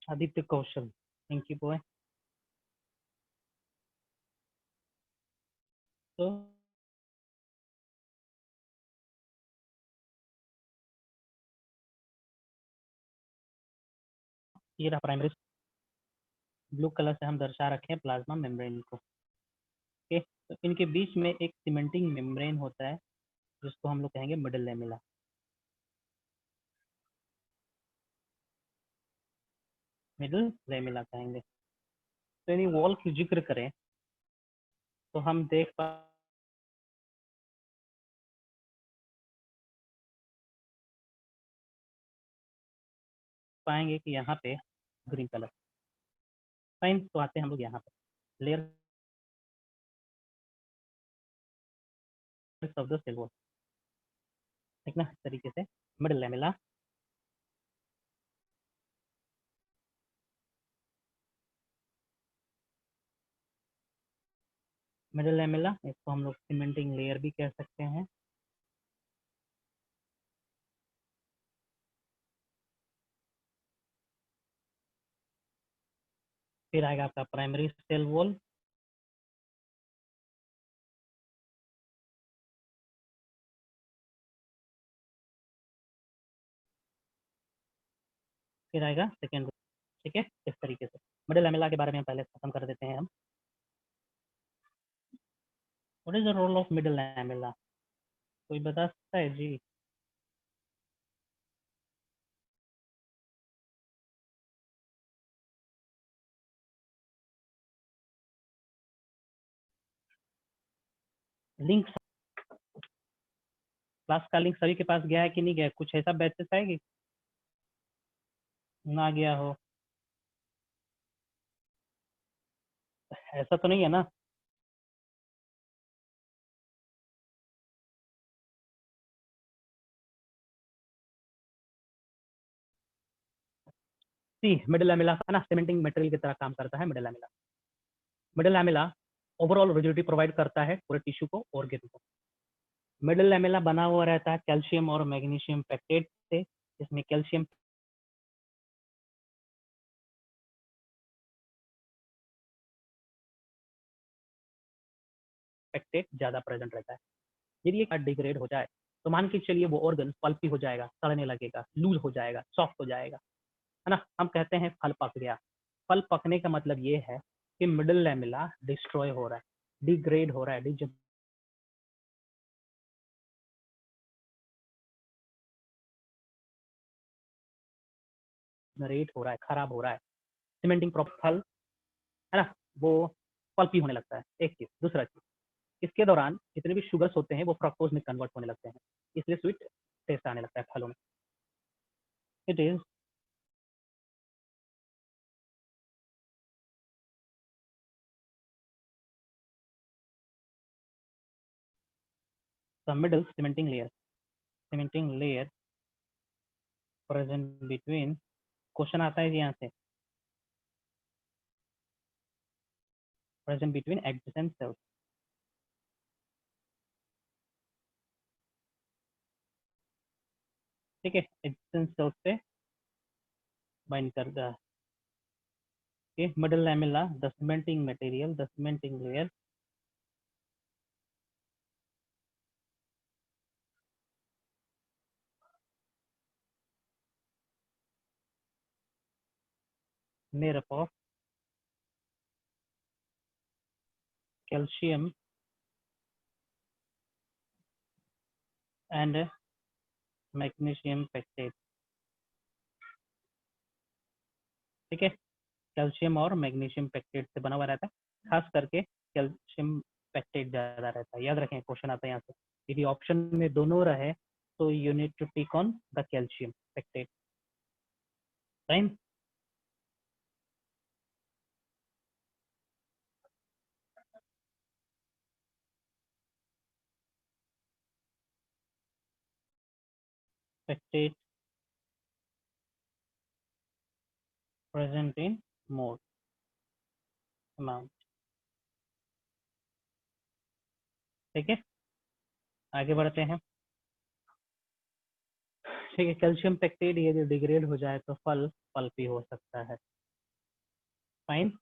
Aditya Kaushal, thank you boy. तो ये रहा प्राइमरी, ब्लू कलर से हम दर्शा रखे हैं प्लाज्मा मेम्ब्रेन को। ओके, तो इनके बीच में एक सीमेंटिंग मेम्ब्रेन होता है जिसको हम लोग कहेंगे मिडल लैमेला। मिडल लैमेला कहेंगे। तो यानी वॉल की जिक्र करें तो हम देख पाएंगे कि यहाँ पे ग्रीन कलर फाइन। तो आते हैं हम लोग यहाँ पे layer of the cell wall, ठीक ना, इस तरीके से मिडल लैमेला। मिडल लैमेला, इसको हम लोग सीमेंटिंग लेयर भी कह सकते हैं। फिर आएगा आपका प्राइमरी सेल वॉल, फिर आएगा सेकेंड, ठीक है, इस तरीके से। मिडल लैमेला के बारे में पहले खत्म कर देते हैं हम। What is the role of middle lamella, कोई बता सकता है जी? लिंक, क्लास का लिंक सभी के पास गया है कि नहीं गया? कुछ ऐसा बैचेस है कि ना गया हो? ऐसा तो नहीं है ना? सी मिडल लैमेला है ना, सीमेंटिंग मटेरियल की तरह काम करता है middle lamella. Middle lamella overall rigidity provide करता है पूरे टिश्यू को और ऑर्गन को। मिडल लैमेला बना हुआ रहता है कैल्शियम और मैग्नीशियम पेक्टेट से, जिसमें कैल्शियम पेक्टेट ज्यादा प्रेजेंट रहता है। यदि एक डिग्रेड हो जाए तो मान के चलिए वो ऑर्गन पल्पी हो जाएगा, सड़ने लगेगा, लूज हो जाएगा, सॉफ्ट हो जाएगा, है ना। हम कहते हैं फल पक गया। फल पकने का मतलब ये है कि मिडल लैमेला डिस्ट्रॉय हो रहा है, डिग्रेड हो रहा है, डिजनरेट हो रहा है, खराब हो रहा है। सीमेंटिंग फल, है ना, वो पल्पी होने लगता है। एक चीज, दूसरा चीज, इसके दौरान जितने भी शुगर्स होते हैं वो फ्रक्टोज में कन्वर्ट होने लगते हैं, इसलिए स्वीट टेस्ट आने लगता है फलों में। It is the middle cementing layer present between, question आता है यहाँ से, प्रेजेंट बिटवीन एडजेसेंट सेल्स, ठीक है, एडजेसेंट सेल्स से बाइंड करता है। Middle lamella the cementing material, the cementing layer made up of calcium and magnesium pectate, ठीक है, कैल्शियम और मैग्नीशियम पेक्टेट से बना हुआ रहता है, खास करके कैल्शियम पेक्टेट ज्यादा रहता है। याद रखें, क्वेश्चन आता है यहाँ से, यदि ऑप्शन में दोनों रहे तो you need to tick on the calcium pectate. Time, pectate present in more amount, ठीक है, आगे बढ़ते हैं। ठीक है, कैल्शियम पेक्टेट यदि डिग्रेड हो जाए तो फल पल्पी हो सकता है। Fine.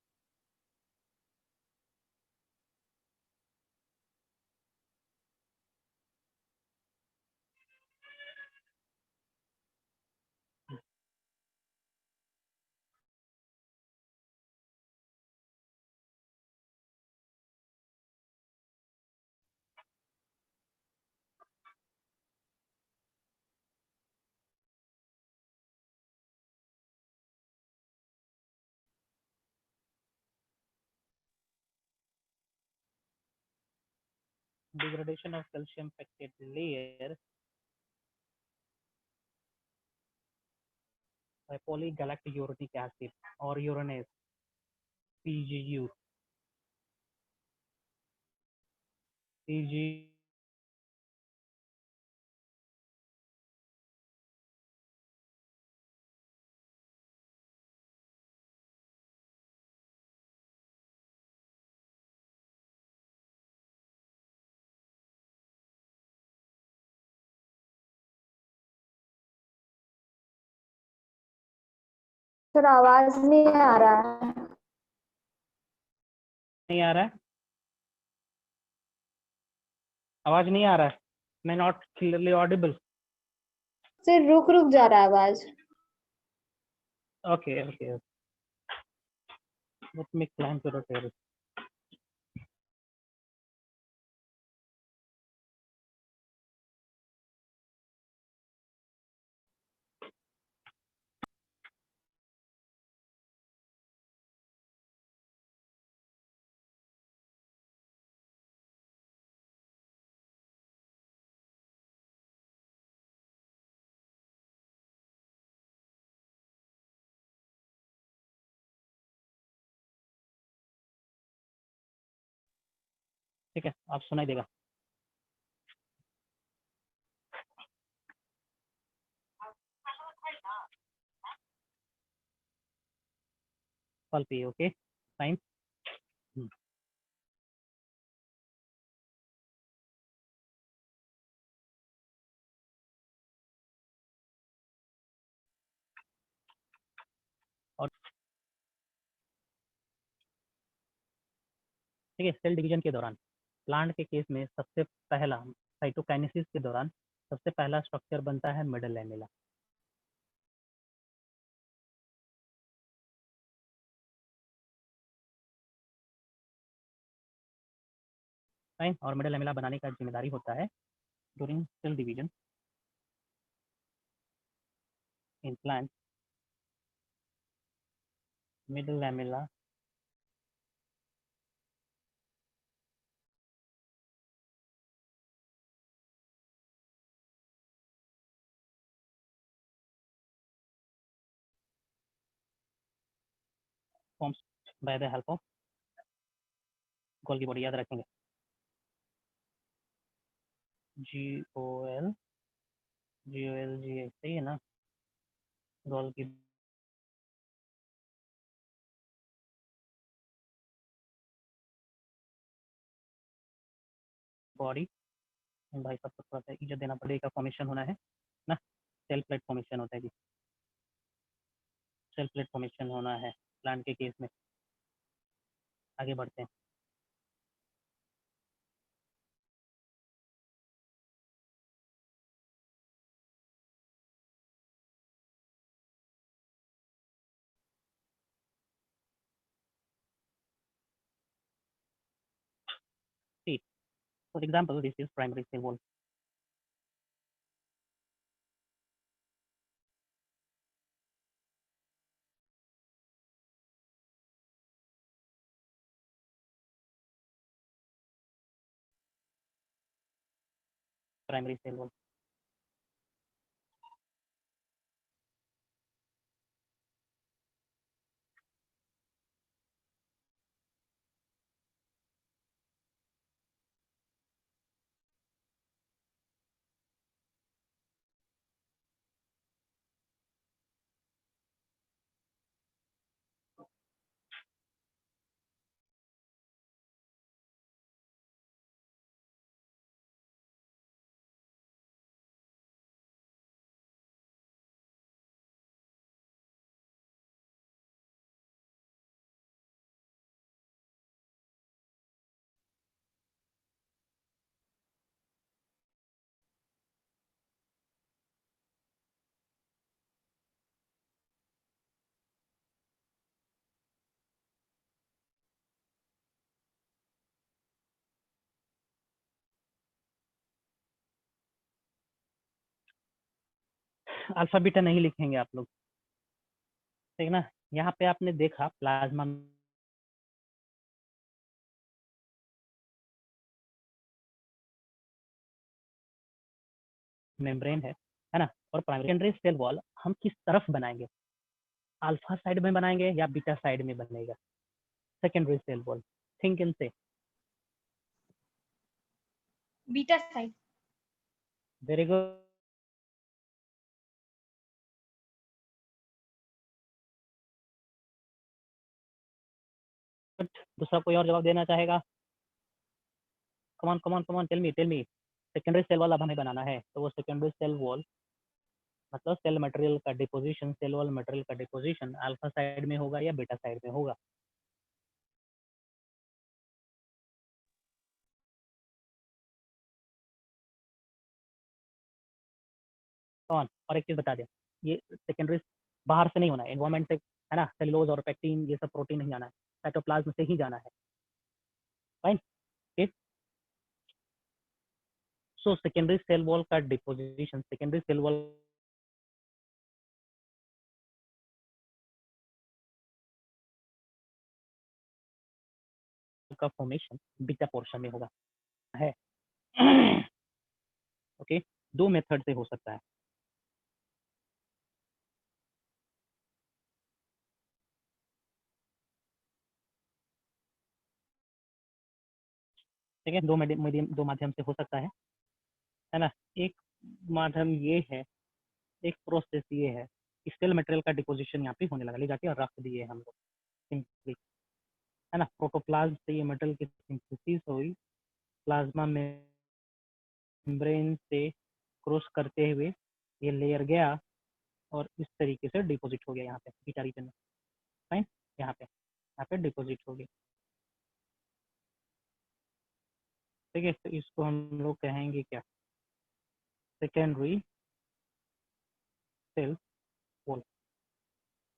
Degradation of calcium pectate layer by polygalacturonic acid or uranase PGU. PG sir आवाज नहीं आ रहा है। नहीं आ रहा है, आवाज नहीं आ रहा है, मैं नॉट क्लियरली ऑडिबल। सर रुक रुक जा रहा है आवाज। Okay okay, let me climb to the terrace. ठीक है, आप सुनाई देगा। पल पे ओके फाइन। और ठीक है, सेल डिवीजन के दौरान प्लांट के केस में सबसे पहला साइटोकाइनेसिस के दौरान सबसे पहला स्ट्रक्चर बनता है मिडल लैमेला। फाइन, और मिडल लैमेला बनाने का जिम्मेदारी होता है during cell division in plant. Middle lamella forms by the help of Golgi body, याद रखेंगे GOL GOLG, सही है ना, गोल्गी बॉडी। भाई साहब को थोड़ा सा इज्जत देना पड़ेगा, फॉर्मेशन होना है ना, सेल प्लेट फॉर्मेशन होता है जी, सेल प्लेट फॉर्मेशन होना है प्लांट के केस में। आगे बढ़ते हैं। See, for example, this is primary cell wall. Primary cell wall. Alpha beta नहीं लिखेंगे आप लोग, ठीक ना। यहाँ पे आपने देखा प्लाज्मा मेम्ब्रेन है ना, और प्राइमरी सेकेंडरी सेल वॉल हम किस तरफ बनाएंगे, अल्फा साइड में बनाएंगे या बीटा साइड में बनेगा सेकेंडरी सेल वॉल, थिंक इन से। Beta side. Very good. दूसरा कोई और जवाब देना चाहेगा? Come on come on come on, tell me. Secondary cell wall अब हमें बनाना है, तो वो सेकेंडरी सेल वॉल मतलब सेल मटेरियल का डिपोजिशन, सेल वॉल मटेरियल का डिपोजिशन अल्फा साइड में होगा या बीटा साइड में होगा? कौन? और एक चीज बता दें, ये सेकेंडरी बाहर से नहीं होना है, एनवायरमेंट से, है ना, सेलुलोज और पेक्टिन ये सब प्रोटीन नहीं जाना है, साइटोप्लाज्म से ही जाना है। Fine. So secondary cell wall का डिपोजिशन, सेकेंडरी सेल वॉल का फॉर्मेशन बीटा पोर्शन में होगा है। ओके, दो मेथड से हो सकता है। ठीक है, दो माध्यम से हो सकता है ना। एक माध्यम ये है, एक प्रोसेस ये है कि सेल मटेरियल का डिपोजिशन यहाँ पे होने लगा, ले जाके रख दिए हम लोग सिंपली, है ना। प्रोटोप्लाज्म से ये मटेरियल की सिंथेसिस हुई, प्लाज्मा मेम्ब्रेन से क्रॉस करते हुए ये लेयर गया और इस तरीके से डिपॉजिट हो गया यहाँ पे बीटा रीजन में। फाइन, यहाँ पे डिपॉजिट हो गया। ठीक है, तो इसको हम लोग कहेंगे क्या, सेकेंडरी सेल वॉल,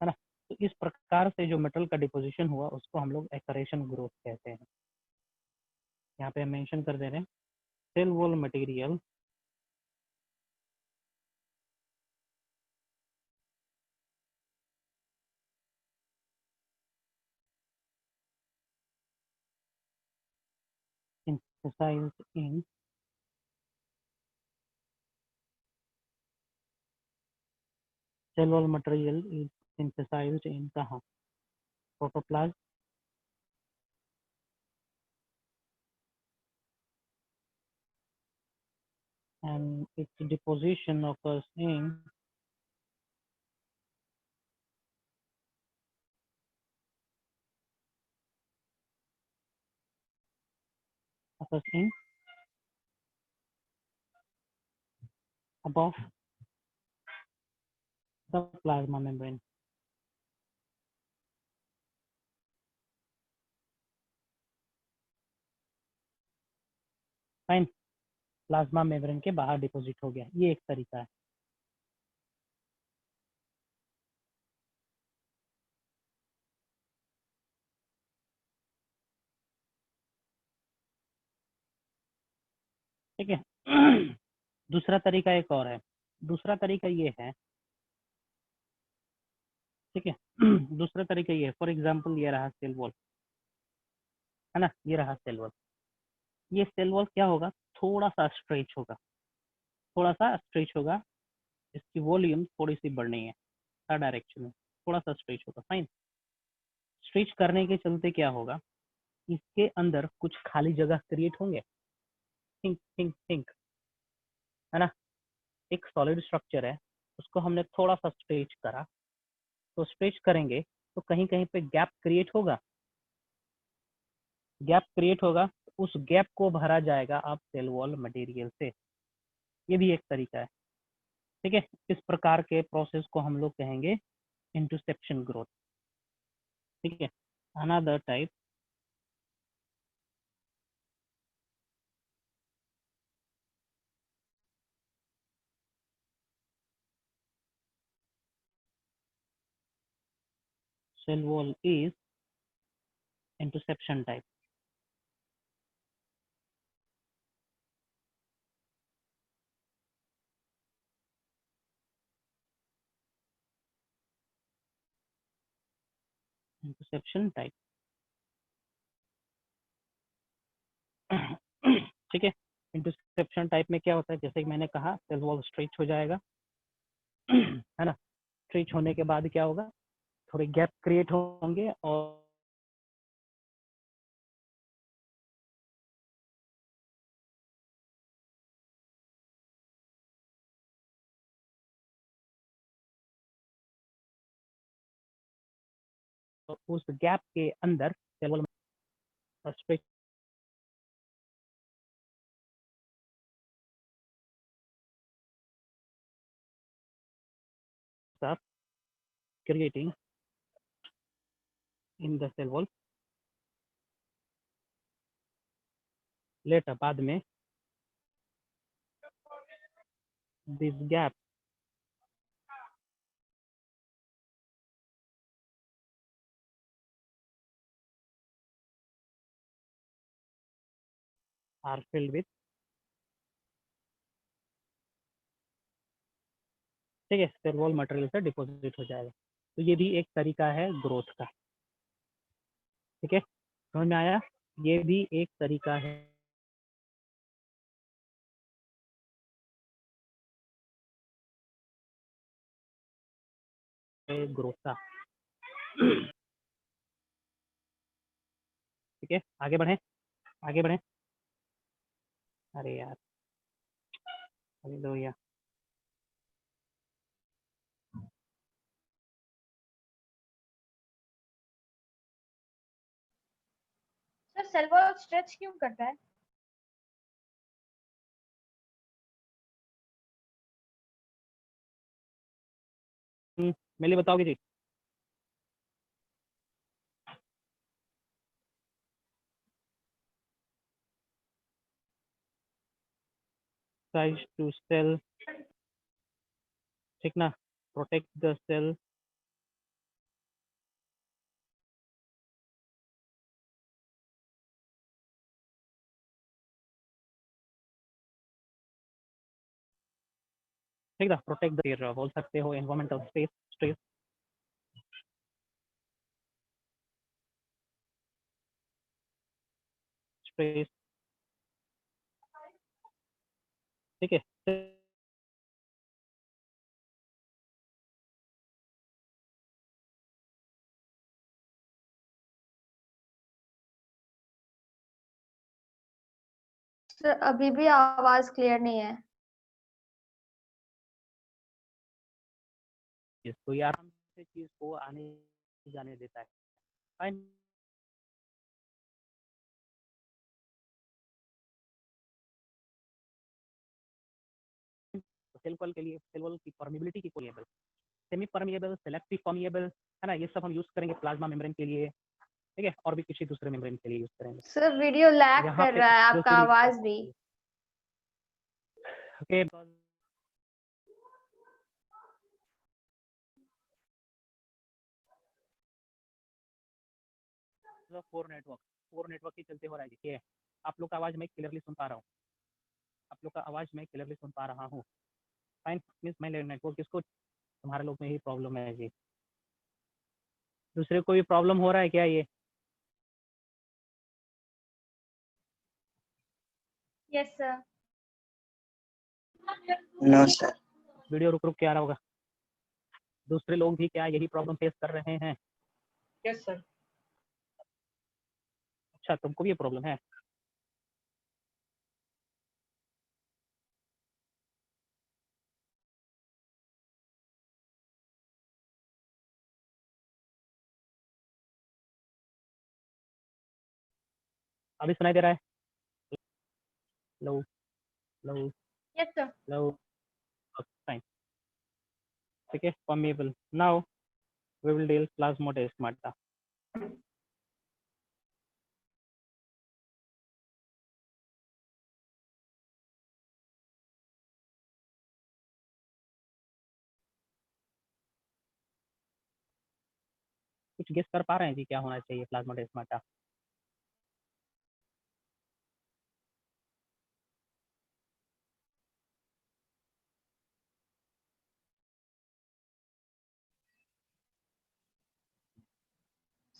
है ना। तो इस प्रकार से जो मेटल का डिपोजिशन हुआ उसको हम लोग एक्सरेशन ग्रोथ कहते हैं। यहाँ पे हम मेंशन कर दे रहे हैं cell wall material synthesized in cell wall material is synthesized in कहाँ, protoplasm and its deposition occurs in above the plasma membrane. Fine, plasma membrane के बाहर डिपॉजिट हो गया, ये एक तरीका है। ठीक है। दूसरा तरीका एक और है, दूसरा तरीका ये है, ठीक है। दूसरा तरीका ये है, फॉर एग्जांपल ये रहा सेल वॉल, है ना, ये रहा सेल वॉल। ये सेल वॉल क्या होगा, थोड़ा सा स्ट्रेच होगा, थोड़ा सा स्ट्रेच होगा, इसकी वॉल्यूम थोड़ी सी बढ़नी है, हर डायरेक्शन में थोड़ा सा स्ट्रेच होगा। फाइन, स्ट्रेच करने के चलते क्या होगा, इसके अंदर कुछ खाली जगह क्रिएट होंगे। थिंक थिंक थिंक, है ना। एक सॉलिड स्ट्रक्चर है, उसको हमने थोड़ा सा स्ट्रेच करा, तो स्ट्रेच करेंगे तो कहीं कहीं पे गैप क्रिएट होगा, गैप क्रिएट होगा, उस गैप को भरा जाएगा आप सेल वॉल मटेरियल से। ये भी एक तरीका है। ठीक है, इस प्रकार के प्रोसेस को हम लोग कहेंगे इंटरसेप्शन ग्रोथ। ठीक है, another type cell wall is interception type. Interception type. ठीक है, इंटरसेप्शन टाइप में क्या होता है, जैसे कि मैंने कहा सेल वॉल स्ट्रेच हो जाएगा, है ना। स्ट्रेच होने के बाद क्या होगा, थोड़े गैप क्रिएट होंगे और उस गैप के अंदर cell wall stretch are creating in the cell wall. Later बाद में this gap are filled with, ठीक है, सेल वॉल मटेरियल से डिपॉजिट हो जाएगा। तो ये भी एक तरीका है ग्रोथ का। ठीक है, समझ में आया, ये भी एक तरीका है ग्रोथ का। ठीक है, आगे बढ़े, आगे बढ़े। अरे यार, hallelujah. Sir cell wall stretch क्यों करता है? मेरे लिए बताओगे जी। tries to cell, ठीक ना, protect the cell, ठीक ना, प्रोटेक्ट द, बोल सकते हो एनवायरमेंटल स्पेस स्ट्रेस, स्पेस। ठीक है, सर अभी भी आवाज क्लियर नहीं है। तो ये आराम से चीज को आने जाने देता है। फाइन, तो सेल वॉल के लिए सेल वॉल की परमिबिलिटी की कोई level, semi permeable, selective permeable, है ना, ये सब हम यूज करेंगे प्लाज्मा मेम्ब्रेन के लिए। ठीक है, और भी किसी दूसरे मेम्ब्रेन के लिए यूज करेंगे। सर वीडियो लैग यहाँ कर पे रहा है, आपका एक्सक्लूसिवली आवाज भी। ओके, फोर नेटवर्क ही चलते हो रहा है। देखिए, आप लोग का आवाज मैं क्लियरली सुन पा रहा हूँ, आप लोग का आवाज मैं क्लियरली सुन पा रहा हूँ। फाइन, मीन्स मैं नेटवर्क किसको, तुम्हारे लोग में ही प्रॉब्लम है जी। दूसरे को भी प्रॉब्लम हो रहा है क्या ये? Yes sir. No sir. Video रुक रुक के आ रहा होगा। दूसरे लोग भी क्या यही प्रॉब्लम फेस कर रहे हैं? Yes sir. अच्छा, तुमको भी ये प्रॉब्लम है? अभी सुनाई दे रहा है? लो लो यस सर। लो, फाइन। ठीक है, permeable. Now we will deal plasmodesmata. कुछ गेस कर पा रहे हैं जी क्या होना चाहिए plasmodesmata?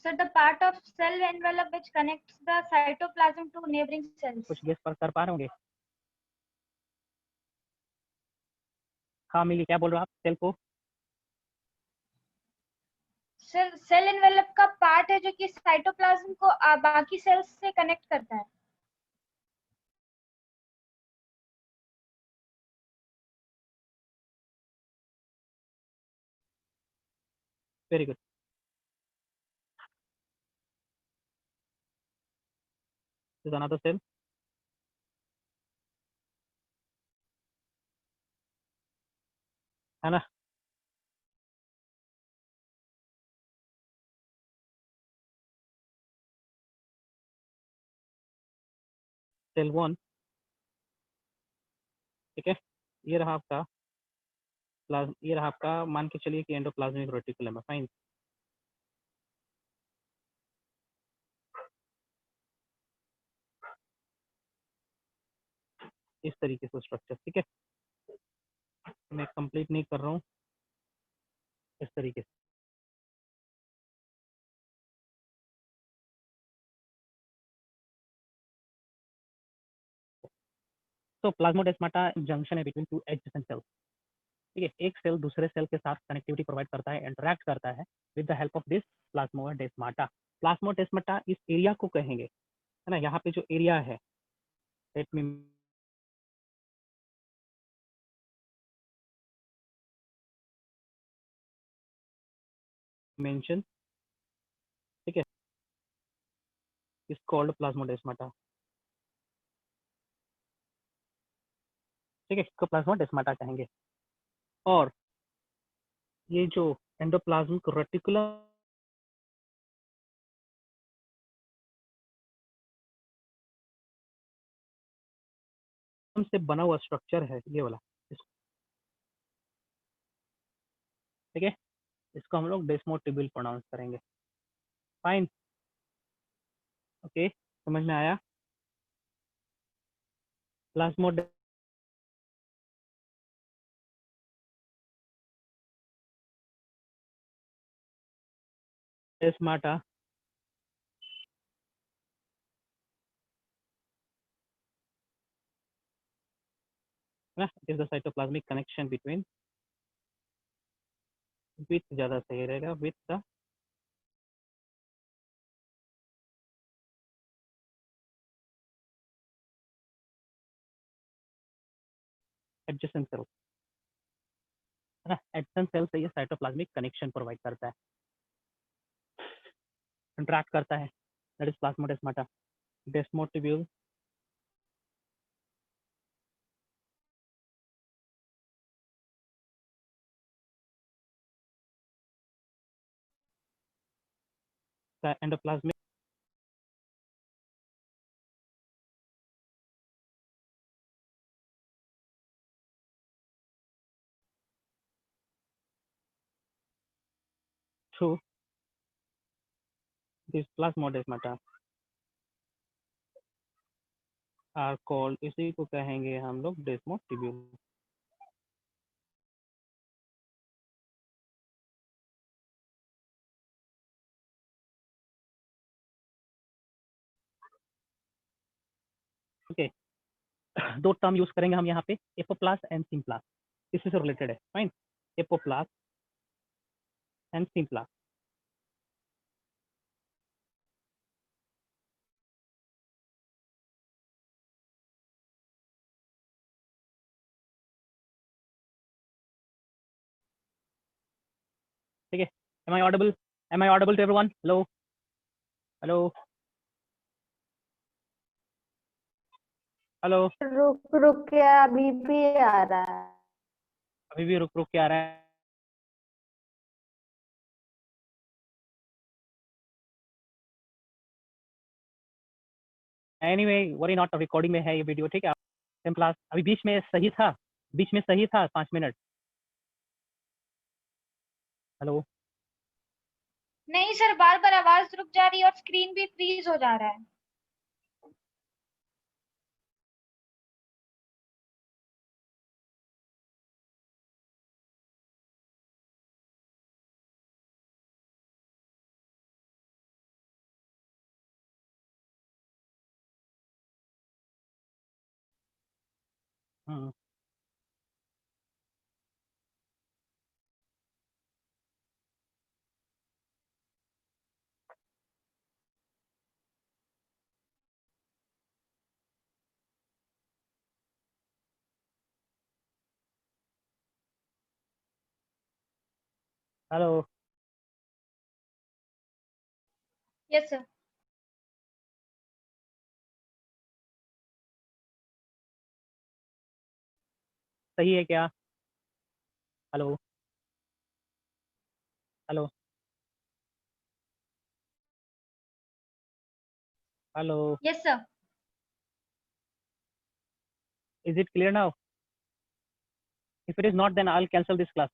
Sir, the part of cell envelope which connects the cytoplasm to neighboring cells. कुछ गेस कर पा रहे होंगे? हाँ मिली, क्या बोल रहे हो आप? सेल को सेल एनवेलप का पार्ट है जो कि साइटोप्लाज्म को बाकी सेल्स से कनेक्ट करता है. Very good. This another cell. है ना? सेल 1. ठीक है, ये रहा आपका ये रहा आपका, मान के चलिए कि एंडोप्लाज्मिक रेटिकुलम है. फाइन. इस तरीके से स्ट्रक्चर. ठीक है, मैं कंप्लीट नहीं कर रहा हूँ. इस तरीके से तो प्लाज्मोडेस्माटा जंक्शन है बिटवीन टू एडजेसेंट सेल्स. ठीक है, एक सेल दूसरे सेल के साथ कनेक्टिविटी प्रोवाइड करता है, इंटरैक्ट करता है with the help of this plasmodesmata. Plasmodesmata इस एरिया को कहेंगे, है ना? यहाँ पे जो एरिया है, लेट मी मेंशन. ठीक है, इज कॉल्ड प्लाज्मोडेस्माटा. ठीक है, इसको प्लाज्मोडेस्माटा कहेंगे. और ये जो एंडोप्लाज्मिक रेटिकुलम से बना हुआ स्ट्रक्चर है ये वाला. ठीक है, इसको हम लोग डेस्मोटिब्यूल प्रोनाउंस करेंगे. फाइन. ओके, समझ में आया? प्लाज्मोडेस्माटा ना, is the cytoplasmic connection between, with ज़्यादा सही रहेगा, विथ द एडजेसेंट सेल. है ना? एडजेसेंट सेल से ये साइटोप्लाज्मिक कनेक्शन प्रोवाइड करता है, इंटरैक्ट करता है. That is plasmodesmata. Desmotubule the endoplasmic through this plasmodesmata are called, इसी को कहेंगे हम लोग डेस्मोटिब्यूल. ओके, दो टर्म यूज करेंगे हम यहाँ पे, एपोप्लास्ट एंड सिम्प्लास्ट. इसी से रिलेटेड है. फाइन. Apoplast and symplast. ठीक है, am I audible? Am I audible to everyone? Hello, hello, hello. रुक रुक के अभी भी आ रहा है. अभी भी रुक रुक के आ रहा है. एनीवे, वरी नॉट, रिकॉर्डिंग में है ये वीडियो. ठीक है, सिम्प्लास्ट अभी बीच में सही था, बीच में सही था 5 मिनट. हेलो, नहीं सर, बार बार आवाज रुक जा रही है और स्क्रीन भी फ्रीज हो जा रहा है. Hmm, hello. Yes sir. सही है क्या? Hello hello hello. Yes sir. Is it clear now? If it is not then I will cancel this class.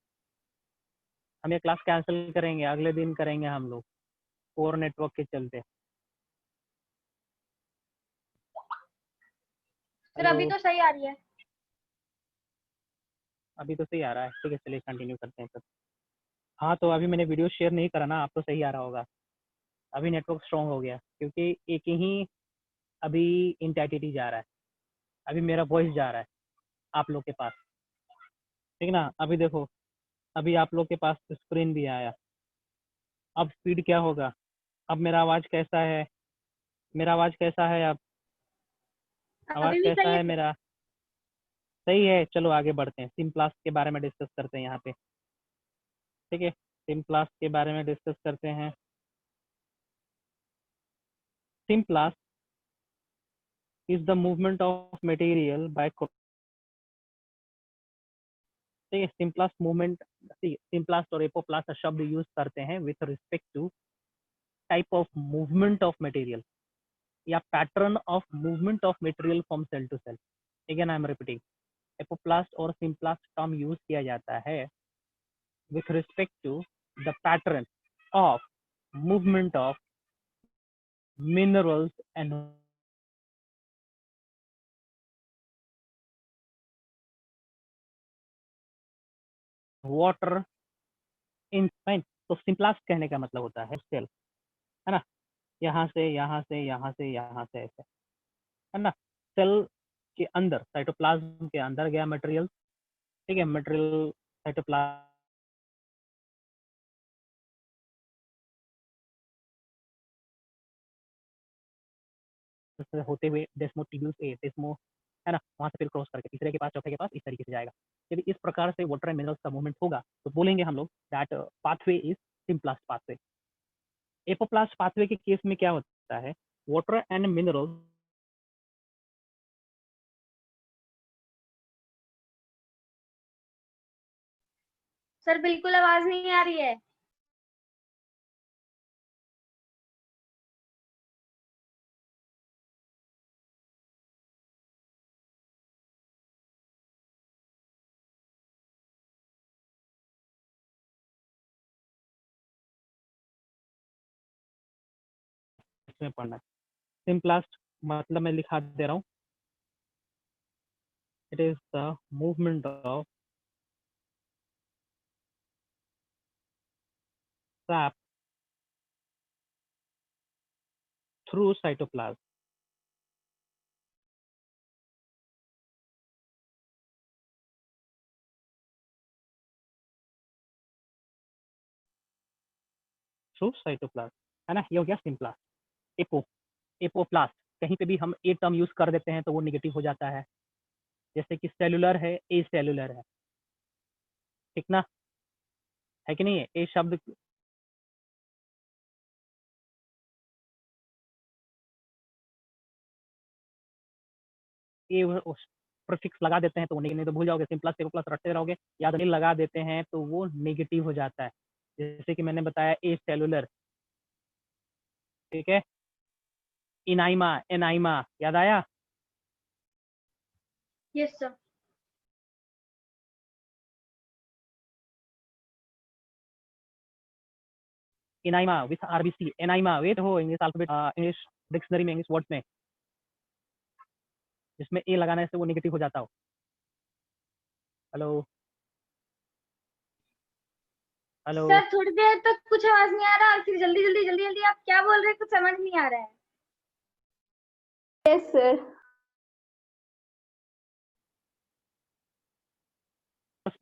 हम ये क्लास कैंसिल करेंगे, अगले दिन करेंगे हम लोग, पोर नेटवर्क के चलते। Sir hello. अभी तो सही आ रही है। अभी तो सही आ रहा है, ठीक है, चलिए कंटिन्यू करते हैं फिर। हाँ, तो अभी मैंने वीडियो शेयर नहीं करा ना, आप तो सही आ रहा होगा। अभी नेटवर्क स्ट्रांग हो गया क्योंकि एक ही अभी इंटाइटिटी जा रहा है, अभी मेरा वॉइस जा रहा है आप लोग के पास, ठीक ना? अभी देखो, अभी आप लोग के पास स्क्रीन भी आया। अब स्पीड क्या होगा? अब मेरा आवाज़ कैसा है? मेरा आवाज़ कैसा है? अब आवाज़ अभी भी कैसा सही है है सर। मेरा? सही है, चलो आगे बढ़ते हैं, सिम प्लास के बारे में डिस्कस करते हैं यहाँ पे, ठीक है? सिम प्लास के बारे में डिस्कस करते हैं। SIM pliers is the movement of material by, ठीक है? सिम्पलास्ट मूवमेंट, सिम्पलास्ट और एपोप्लास्ट शब्द यूज करते हैं with respect to type of movement of material या pattern of movement of material from cell to cell. Again I am repeating, apoplast और symplast term use किया जाता है with respect to the pattern of movement of minerals and water in fine। तो सिंपलास्ट कहने का मतलब होता है सेल, है ना? यहाँ से यहाँ से यहाँ से यहाँ से ऐसे, है ना? सेल के अंदर, साइटोप्लाज्म के अंदर गया मटेरियल, ठीक है? मटेरियल साइटोप्लाज्म से होते हुए डेस्मोटिब्यूल्स ए डेस्मो, है ना, वहां से फिर क्रॉस करके तीसरे के पास, चौथे के पास, इस तरीके से जाएगा। यदि इस प्रकार से वाटर एंड मिनरल्स का मूवमेंट होगा तो बोलेंगे हम लोग that pathway is symplast pathway. Apoplast pathway के केस में क्या होता है? वाटर एंड मिनरल्स सर बिल्कुल आवाज नहीं आ रही है। में पढ़ना है। सिम्पलास्ट मतलब मैं लिखा दे रहा हूँ, it is the movement of sap through cytoplasm, through cytoplasm, है ना? ये हो गया सिम्पलास्ट। एपो, एपोप्लास्ट, कहीं पे भी हम ए टर्म यूज कर देते हैं तो वो निगेटिव हो जाता है, जैसे कि सेलुलर है, ए सेलुलर है, ठीक ना? है कि नहीं है? ए शब्द ए प्रीफिक्स लगा देते हैं तो वो नहीं तो भूल जाओगे, सिम्पलस एपोप्लस रटते रहोगे, याद नहीं, लगा देते हैं तो वो नेगेटिव हो जाता है। जैसे कि मैंने बताया ए सेलुलर, ठीक है? इनाइमा, एनाइमा, याद आया? Yes sir. Anaemia with RBC, anaemia wait हो इंग्लिश अल्फाबेट, इंग्लिश डिक्शनरी में, इंग्लिश वर्ड्स में, जिसमें ए लगाने से वो नेगेटिव हो जाता हो। Hello hello. सर थोड़ी देर तक कुछ आवाज नहीं आ रहा और फिर जल्दी जल्दी जल्दी जल्दी आप क्या बोल रहे हैं कुछ समझ नहीं आ रहा है। Yes sir.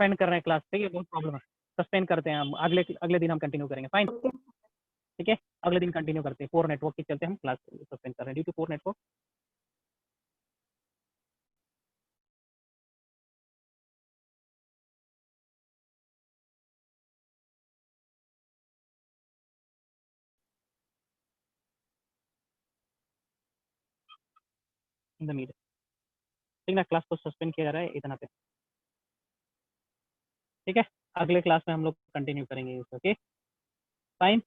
सस्पेंड कर रहे हैं क्लास, ठीक है, बहुत प्रॉब्लम है, सस्पेंड करते हैं हम, अगले दिन हम कंटिन्यू करेंगे, फाइन, ओके ठीक है, अगले दिन कंटिन्यू करते हैं, 4 नेटवर्क के चलते हम क्लास सस्पेंड कर रहे हैं due to 4 network. In the media, ठीक ना, क्लास को सस्पेंड किया जा रहा है इतना पे, ठीक है, अगले क्लास में हम लोग कंटिन्यू करेंगे, okay, fine.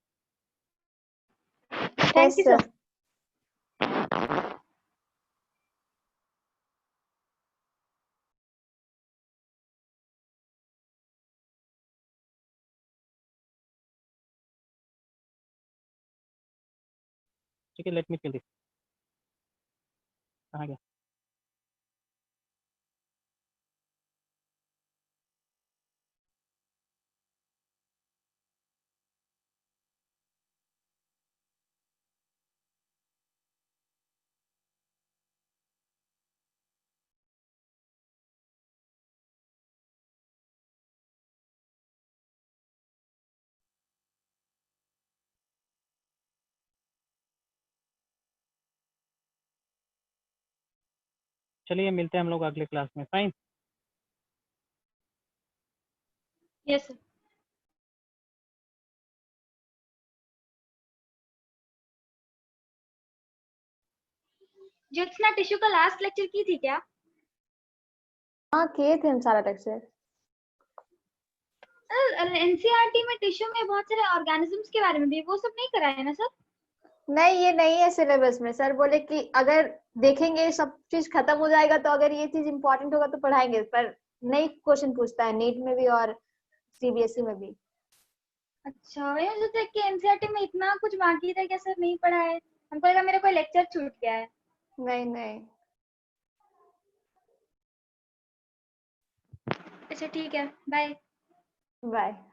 Thank you sir. Sir. ठीक है, लेट मी फिल दिस, कहाँ गया, चलिए मिलते हैं हम लोग अगले क्लास में, fine. Yes sir. Jyotsna tissue का लास्ट लेक्चर की थी क्या? हाँ किए थे हम सारा लेक्चर। एनसीईआरटी में टिश्यू में बहुत सारे ऑर्गेनिजम्स के बारे में भी, वो सब नहीं कराया है ना सर? नहीं ये नहीं है सिलेबस में, सर बोले कि अगर देखेंगे सब चीज खत्म हो जाएगा तो अगर ये चीज इम्पोर्टेंट होगा तो पढ़ाएंगे, पर नई क्वेश्चन पूछता है नीट में भी और सीबीएसई में भी। अच्छा, वही मुझे देख के एनसीईआरटी में इतना कुछ बाकी था क्या सर, नहीं पढ़ा है? हमको लगा मेरा कोई लेक्चर छूट गया है। नहीं नहीं। अच्छा ठीक है, बाय। बाय।